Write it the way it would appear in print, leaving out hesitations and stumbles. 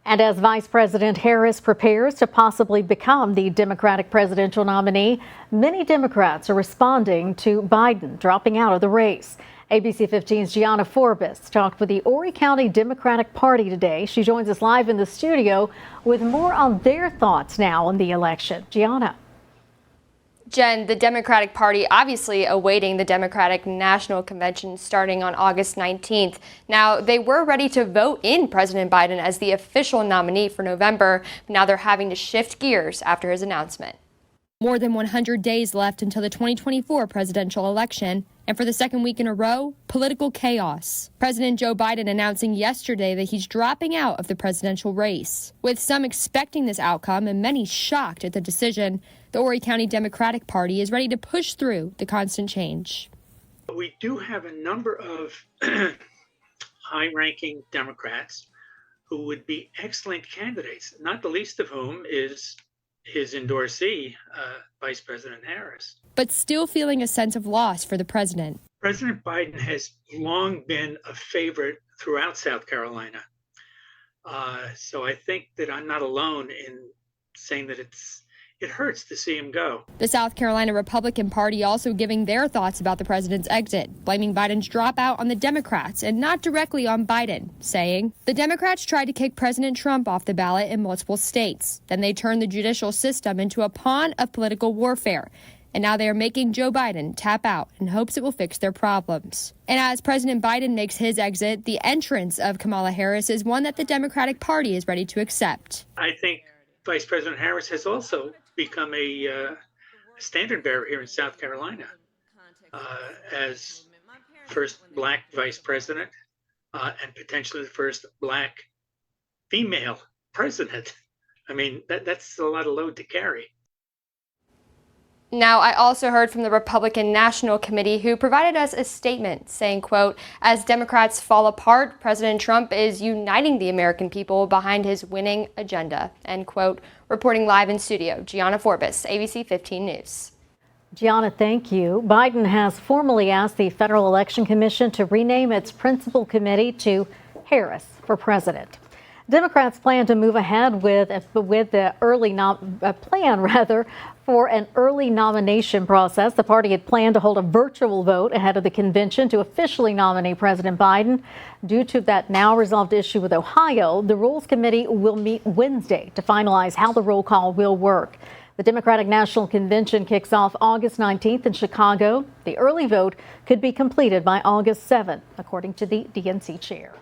And as Vice President Harris prepares to possibly become the Democratic presidential nominee, many Democrats are responding to Biden dropping out of the race. ABC 15's Gianna Forbes talked with the Horry County Democratic Party today. She joins us live in the studio with more on their thoughts now on the election. Gianna. Jen, the Democratic Party obviously awaiting the Democratic National Convention starting on August 19th. Now, they were ready to vote in President Biden as the official nominee for November, but now they're having to shift gears after his announcement. More than 100 days left until the 2024 presidential election, and for the second week in a row, political chaos. President Joe Biden announcing yesterday that he's dropping out of the presidential race. With some expecting this outcome and many shocked at the decision, the Horry County Democratic Party is ready to push through the constant change. We do have a number of high-ranking Democrats who would be excellent candidates, not the least of whom is his endorsee, Vice President Harris. But still feeling a sense of loss for the president. President Biden has long been a favorite throughout South Carolina. So I think that I'm not alone in saying that it hurts to see him go. The South Carolina Republican Party also giving their thoughts about the president's exit, blaming Biden's dropout on the Democrats and not directly on Biden, saying, "The Democrats tried to kick President Trump off the ballot in multiple states. Then they turned the judicial system into a pawn of political warfare. And now they are making Joe Biden tap out in hopes it will fix their problems." And as President Biden makes his exit, the entrance of Kamala Harris is one that the Democratic Party is ready to accept. I think Vice President Harris has also become a standard bearer here in South Carolina as first black vice president and potentially the first black female president. I mean, that's a lot of load to carry. Now, I also heard from the Republican National Committee, who provided us a statement saying, quote, "As Democrats fall apart, President Trump is uniting the American people behind his winning agenda," end quote. Reporting live in studio, Gianna Forbes, ABC 15 News. Gianna, thank you. Biden has formally asked the Federal Election Commission to rename its principal committee to Harris for president. Democrats plan to move ahead with the plan for an early nomination process. The party had planned to hold a virtual vote ahead of the convention to officially nominate President Biden. Due to that now resolved issue with Ohio, the Rules Committee will meet Wednesday to finalize how the roll call will work. The Democratic National Convention kicks off August 19th in Chicago. The early vote could be completed by August 7th, according to the DNC chair.